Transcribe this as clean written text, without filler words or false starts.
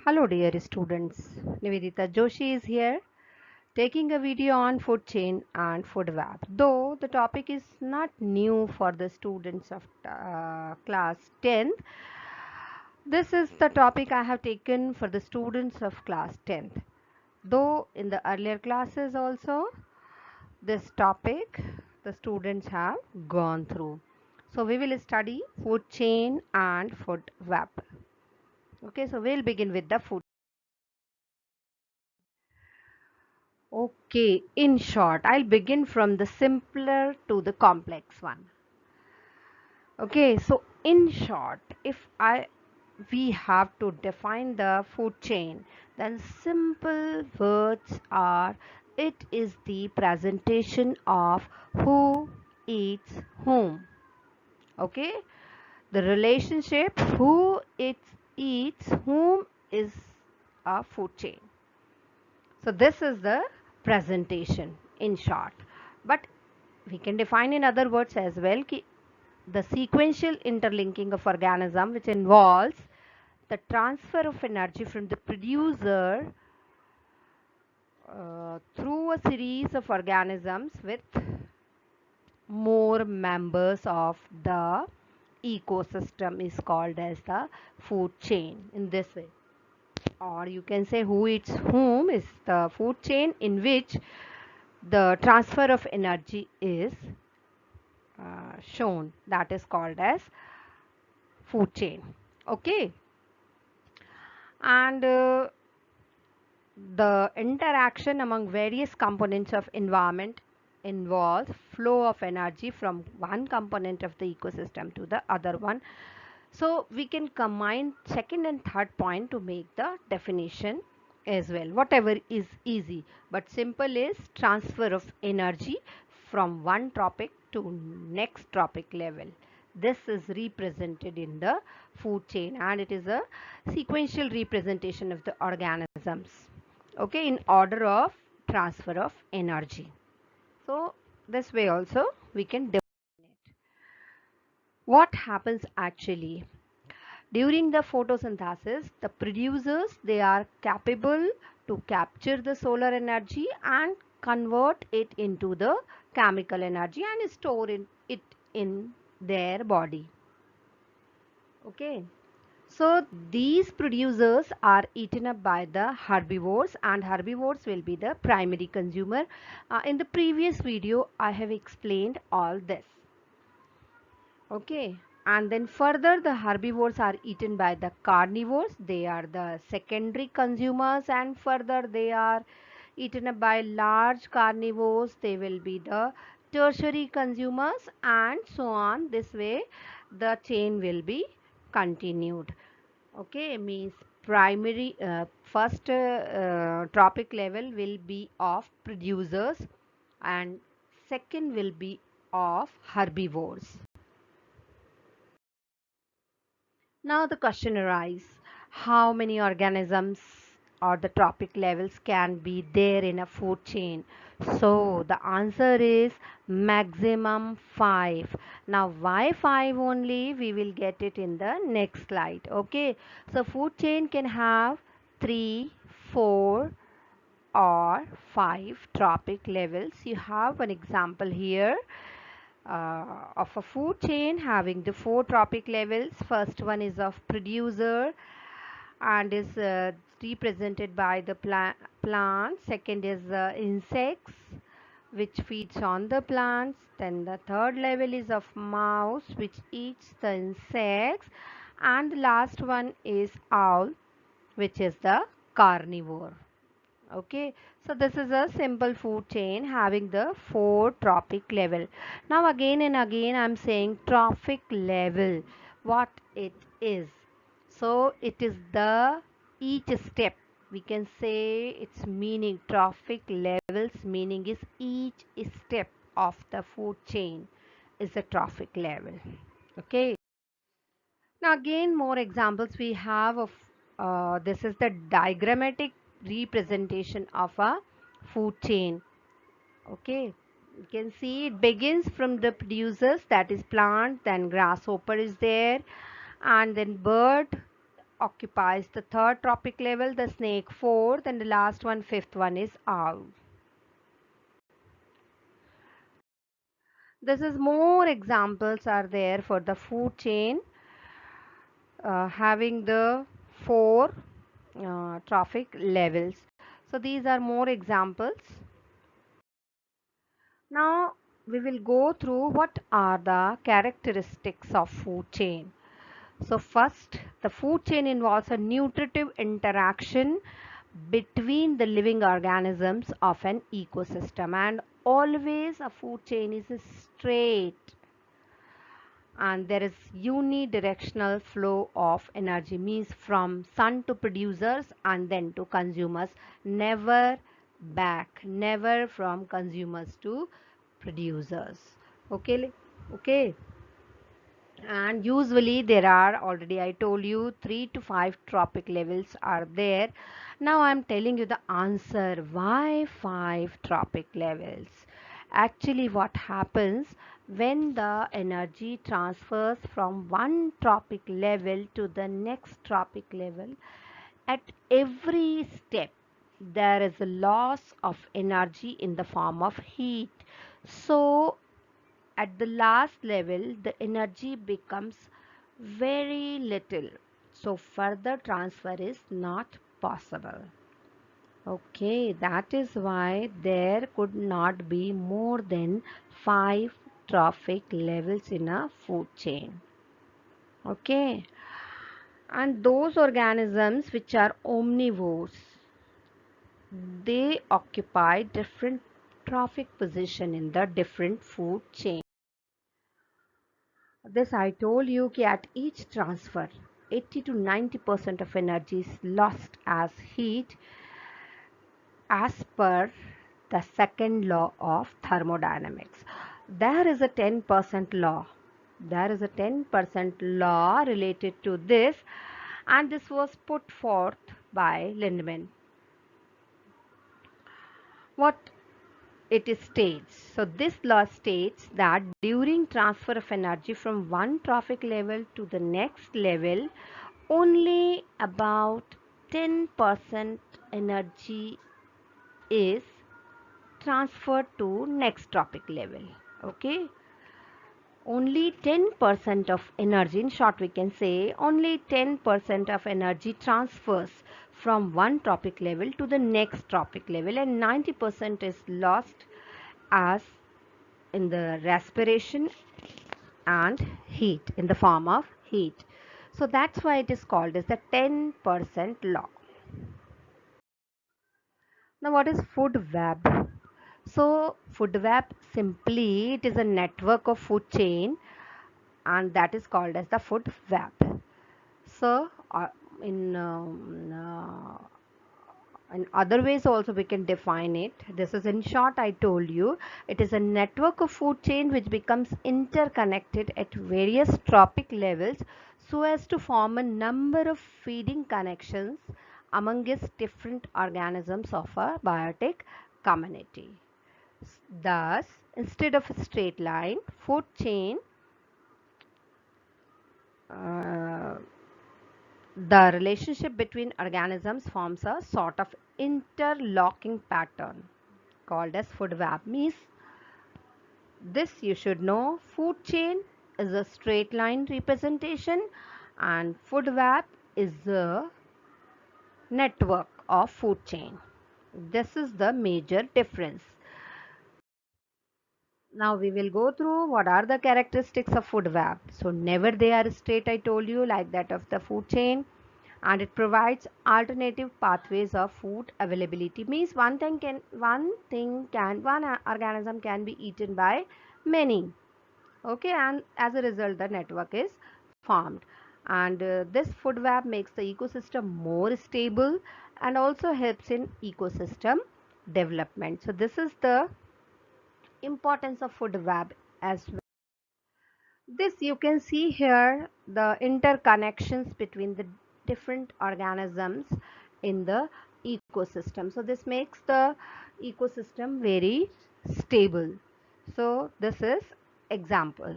Hello dear students, Nivedita Joshi is here taking a video on food chain and food web. Though the topic is not new for the students of class 10th, this is the topic I have taken for the students of class 10th. Though in the earlier classes also this topic the students have gone through. So we will study food chain and food web. Okay, so we'll begin with the food. Okay, in short, I'll begin from the simpler to the complex one. Okay, so in short, if I we have to define the food chain, then simple words are it is the presentation of who eats whom. Okay, the relationship who eats whom is a food chain. So this is the presentation in short. But we can define in other words as well ki the sequential interlinking of organism which involves the transfer of energy from the producer through a series of organisms with more members of the ecosystem is called as the food chain in this way. Or you can say who eats whom is the food chain in which the transfer of energy is shown, that is called as food chain. Okay, and the interaction among various components of environment involves flow of energy from one component of the ecosystem to the other one. So we can combine second and third point to make the definition as well. Whatever is easy, but simple is transfer of energy from one tropic to next tropic level. This is represented in the food chain and it is a sequential representation of the organisms. Okay, in order of transfer of energy. So this way also we can define it. What happens actually? During the photosynthesis, the producers they are capable to capture the solar energy and convert it into the chemical energy and store it in their body. Okay. So these producers are eaten up by the herbivores and herbivores will be the primary consumer. In the previous video, I have explained all this. Okay, and then further the herbivores are eaten by the carnivores. They are the secondary consumers and further they are eaten up by large carnivores. They will be the tertiary consumers and so on. This way the chain will be continued. Okay, means primary first tropic level will be of producers and second will be of herbivores. Now the question arises, how many organisms or the tropic levels can be there in a food chain? So the answer is maximum 5. Now why 5 only? We will get it in the next slide. Okay. So food chain can have 3, 4 or 5 tropic levels. You have an example here of a food chain having the 4 tropic levels. First one is of producer and is represented by the plant. Second is insects which feeds on the plants. Then the third level is of mouse which eats the insects. And the last one is owl which is the carnivore. Okay, so this is a simple food chain having the 4 trophic level. Now again and again I'm saying trophic level, what it is. So it is the each step, we can say its meaning. Trophic levels meaning is each step of the food chain is a trophic level. Okay, now again more examples we have of this is the diagrammatic representation of a food chain. Okay, you can see it begins from the producers, that is plant, then grasshopper is there, and then bird occupies the third trophic level, the snake fourth, and the last one, fifth one, is owl. This is more examples are there for the food chain having the four trophic levels. So these are more examples. Now we will go through what are the characteristics of food chain. So first, the food chain involves a nutritive interaction between the living organisms of an ecosystem, and always a food chain is straight and there is unidirectional flow of energy, means from sun to producers and then to consumers, never back, never from consumers to producers. Okay. And usually there are, already I told you, 3 to 5 trophic levels are there. Now I'm telling you the answer, why 5 trophic levels. Actually what happens when the energy transfers from one trophic level to the next trophic level, at every step there is a loss of energy in the form of heat. So at the last level, the energy becomes very little. So further transfer is not possible. Okay, that is why there could not be more than 5 trophic levels in a food chain. Okay, and those organisms which are omnivores, they occupy different trophic position in the different food chain. This I told you कि at each transfer 80 to 90% of energy is lost as heat as per the second law of thermodynamics. There is a 10% law. There is a 10% law related to this, and this was put forth by Lindemann. What it states. So this law states that during transfer of energy from one trophic level to the next level, only about 10% energy is transferred to next trophic level. Okay, only 10% of energy, in short we can say only 10% of energy transfers from one trophic level to the next trophic level, and 90% is lost as in the respiration and heat, in the form of heat. So that's why it is called as the 10% law. Now what is food web? So food web, simply it is a network of food chain, and that is called as the food web. So in in other ways also we can define it. This is, in short, I told you, it is a network of food chain which becomes interconnected at various trophic levels so as to form a number of feeding connections among its different organisms of a biotic community. Thus, instead of a straight line, food chain, uh, the relationship between organisms forms a sort of interlocking pattern called as food web. Means this you should know, food chain is a straight line representation and food web is a network of food chain. This is the major difference. Now we will go through what are the characteristics of food web. So never they are straight, I told you, like that of the food chain, and it provides alternative pathways of food availability. Means one organism can be eaten by many. Okay, and as a result the network is formed, and this food web makes the ecosystem more stable and also helps in ecosystem development. So this is the importance of food web as well. This you can see here the interconnections between the different organisms in the ecosystem. So this makes the ecosystem very stable. So this is example.